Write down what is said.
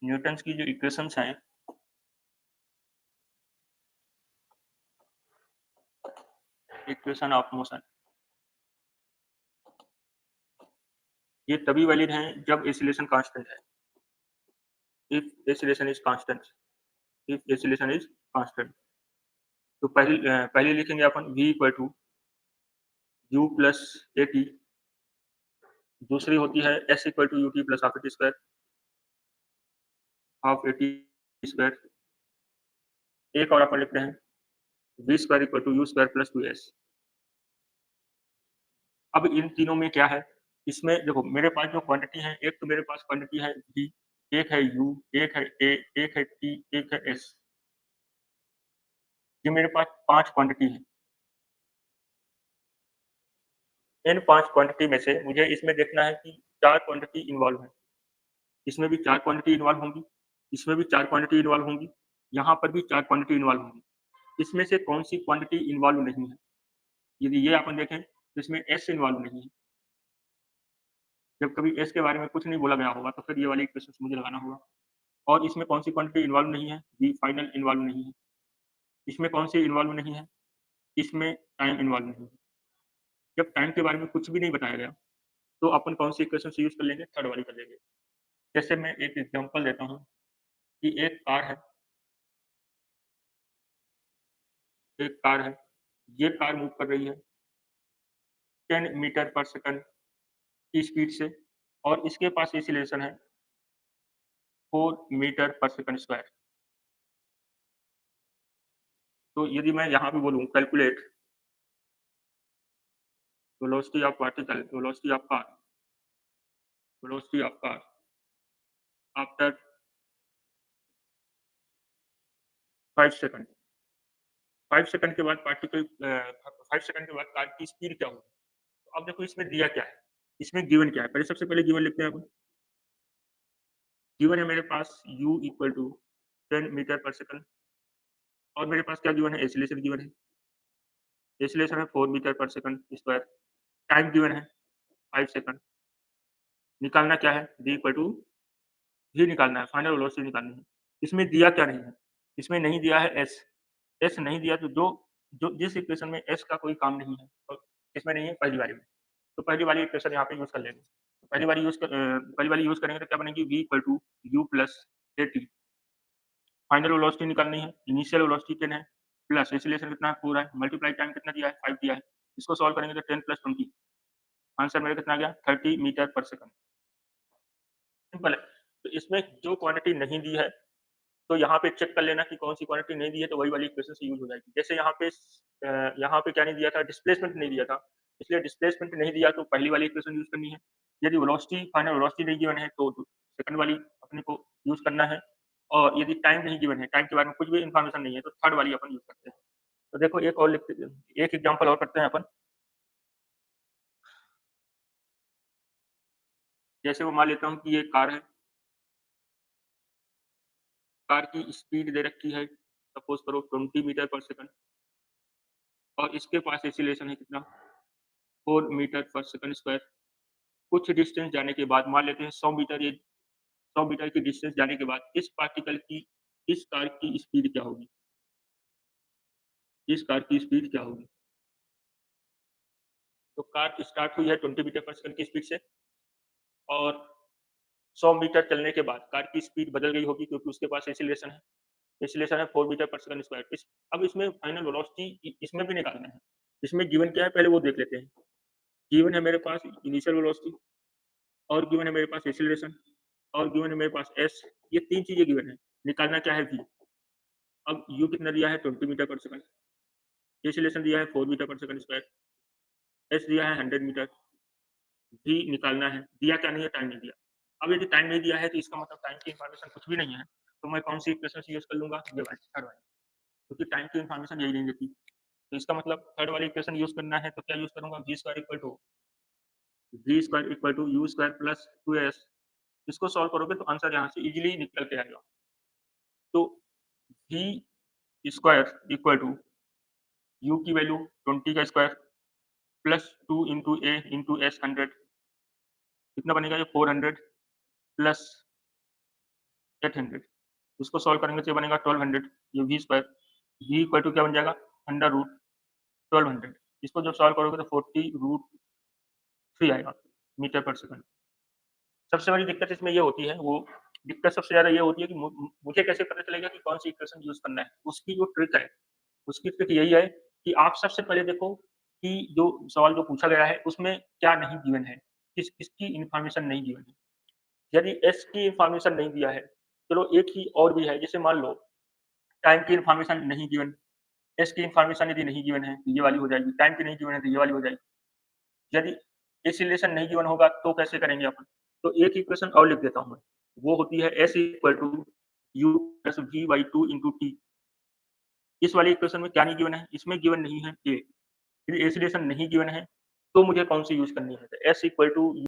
Newton's की जो equations हैं, इक्वेशन ऑफ मोशन, ये तभी वैलिड हैं जब एक्सीलरेशन कांस्टेंट है। If acceleration is constant, if acceleration is constant, तो पहले लिखेंगे अपन v equal to u plus a t, दूसरी होती है s equal to u t plus half a t square, half a t square. एक और अपन लिखते हैं v square equal to u square plus 2s। अब इन तीनों में क्या है, इसमें देखो मेरे पास जो क्वांटिटी है, एक तो मेरे पास क्वांटिटी है v, एक है u, एक है a, एक है t, एक है s। ये मेरे पास 5 क्वांटिटी है। इन 5 क्वांटिटी में से मुझे इसमें देखना है कि 4 क्वांटिटी इन्वॉल्व है। इसमें भी 4 क्वांटिटी इन्वॉल्व होंगी, इसमें भी 4 क्वांटिटी इन्वॉल्व होंगी, यहाँ पर भी 4 क्वांटिटी इन्वॉल्व होंगी। इसमें से कौन सी क्वांटिटी इन्वॉल्व नहीं है? यदि ये अपन देखें तो इसमें s इन्वॉल्व नहीं है। जब कभी s के बारे में कुछ नहीं बोला गया होगा तो फिर ये वाली इक्वेशन मुझे लगाना होगा। और इसमें कौन सी क्वांटिटी इन्वॉल्व नहीं है? v फाइनल इन्वॉल्व नहीं है। इसमें कौन सी इन्वॉल्व नहीं है? इसमें टाइम इन्वॉल्व नहीं है। जब टाइम के बारे में कुछ भी नहीं बताया गया तो अपन कौन सी इक्वेशन यूज कर लेंगे? थर्ड वाली कर लेंगे। जैसे मैं एक एग्जांपल देता हूँ कि एक कार है, एक कार है, ये कार मूव कर रही है 10 मीटर पर सेकंड की स्पीड से और इसके पास एक्सीलरेशन है 4 मीटर पर सेकंड स्क्वायर। तो यदि मैं यहाँ पे बोलूँ calculate velocity of particle, velocity of car after 5 second, 5 second के बाद पार्टिकल 5 सेकंड के बाद कार की स्पीड क्या होगी? तो अब देखो इसमें दिया क्या है, इसमें गिवन क्या है? पहले सबसे पहले गिवन लिखते हैं अपन। गिवन है मेरे पास u इक्वल टू 10 मीटर पर सेकंड और मेरे पास क्या गिवन है? एक्सीलरेशन गिवन है। एक्सीलरेशन है 4 मीटर पर सेकंड स्क्वायर। टाइम गिवन है 5 सेकंड। निकालना क्या है? v इक्वल टू v निकालना है, फाइनल वेलोसिटी निकालनी है। इसमें दिया क्या नहीं है? इसमें नहीं दिया है s। s नहीं दिया तो जो जिस इक्वेशन में s का कोई काम नहीं है, तो इसमें नहीं है पहली वाली में। तो पहली वाली इक्वेशन यहाँ पे यूज़ कर लेंगे। पहली वाली यूज़ करेंगे तो क्या बनेगी? v equal to u plus a t. Final velocity निकालनी है, इनिशियल वेलोसिटी 10 है, प्लस एक्सीलरेशन कितना है? 4 है, मल्टीप्लाई टाइम कितना दिया है? 5 दिया है। इसको सॉल्व करेंगे तो 10 प्लस 20, आंसर मेरा कितना आ गया? 30 मीटर पर सेकंड। सिंपल है। तो इसमें जो क्वांटिटी नहीं दी है, तो यहाँ पे चेक कर लेना कि कौन सी क्वांटिटी नहीं दी है, तो वही वाली इक्वेशन से यूज़ हो जाएगी। जैसे यहाँ पे क्या नहीं दिया था? डिस्प्लेसमेंट नहीं दिया था, इसलिए डिस्प्लेसमेंट नहीं दिया तो पहली वाली इक्वेशन यूज़ करनी है। यदि वेलोसिटी, फाइनल वेलोसिटी नहीं गिवन है तो सेकंड वाली अपने को यूज़ करना है। और यदि टाइम नहीं गिवन है, टाइम के बारे में कुछ भी इन्फॉर्मेशन नहीं है, तो थर्ड वाली अपन यूज़ करते हैं। तो देखो एक और लिखते, एक एग्जांपल और करते हैं अपन। जैसे वो मान लेता हूँ कि ये कार है, कार की स्पीड दे रखी है सपोज़ करो 20 मीटर पर सेकंड और इसके पास एक्सीलरेशन है कितना? 4 मीटर पर सेकंड स्क्वायर। कुछ डिस्टेंस जाने के बाद मान लेते हैं 100 मीटर, ये 100 मीटर की डिस्टेंस जाने के बाद इस कार की स्पीड क्या होगी? इस कार की स्पीड क्या होगी? तो कार स्टार्ट हुई है 20 मीटर पर सेकंड की स्पीड से और 100 मीटर चलने के बाद कार की स्पीड बदल गई होगी क्योंकि उसके पास एक्सीलरेशन है। एक्सीलरेशन है 4 मीटर पर सेकंड स्क्वायर। अब इसमें फाइनल वेलोसिटी इसमें भी निकालना है। इसमें गिवन क्या है पहले वो देख लेते हैं। गिवन है मेरे पास इनिशियल वेलोसिटी और गिवन है मेरे पास एक्सीलरेशन और गिवन है मेरे पास एस। ये 3 चीज़ें गिवन है। निकालना क्या है? वी। अब यू कितना दिया है? 20 मीटर पर सेकंड। एक्सीलरेशन दिया है 4 मीटर पर सेकंड स्क्वायर। एस दिया है 100 मीटर। वी निकालना है। दिया क्या नहीं है? टाइम नहीं दिया। अब यदि टाइम नहीं दिया है तो इसका मतलब टाइम की इन्फॉर्मेशन कुछ भी नहीं है। तो मैं कौन सी इक्वेशन यूज़ कर लूँगा? ये वाली, थर्ड वाली। क्योंकि टाइम की इन्फॉर्मेशन यही नहीं देती। तो इसका मतलब थर्ड वाली इक्वेशन यूज़ करना है तो क्या यूज़ करूँगा? v equal to u square plus 2s। इसको सॉल्व करोगे तो आंसर यहाँ से इजीली निकल के आएगा। तो v square equal to u की वैल्यू 20 का square plus 2 into a into s 100, कितना बनेगा? ये 400 प्लस 800 इसको सॉल्व करेंगे तो ये बनेगा 1200 ये v square v equal to क्या बन जाएगा अंडर रूट 1200 इसको जब सॉल्व करोगे तो 40√3 आएगा मीटर पर सेकंड। सबसे बड़ी दिक्कत इसमें ये होती है वो दिक्कत सबसे ज़्यादा ये होती है कि मुझे कैसे पता चलेगा कि कौन सी इक्वेशन यूज़ करना है? उसकी जो ट्रिक है, उसकी ट्रिक यही है कि आप सबसे पहले देखो कि जो सवाल जो पूछा गया है उसमें क्या नहीं गिवन है, किसकी इन्फॉर्मेशन नहीं गिवन है। यदि एस की इन्फॉर्मेशन नहीं दिया है, चलो एक ही और भी है जैसे मान लो टाइम की इन्फॉर्मेशन नहीं गिवन, एस की इन्फॉर्मेशन यदि नहीं गिवन है, तो ये वाली हो जाएगी, टाइम की नहीं गिवन है, तो ये वाली हो जाएगी। यदि एक्सीलरेशन नहीं गिवन होगा तो कैसे करेंगे अपन? तो एक इक्वेशन और लिख देता हूँ मैं, वो होती है s equal to u plus v by 2 into t. इस वाली इक्वेशन में क्या नहीं गिवन है? इसमें गिवन नहीं है a। यदि एक्सीलरेशन नहीं गिवन है, तो मुझे कौन सी यूज़ करनी है? तो s इक्वल टू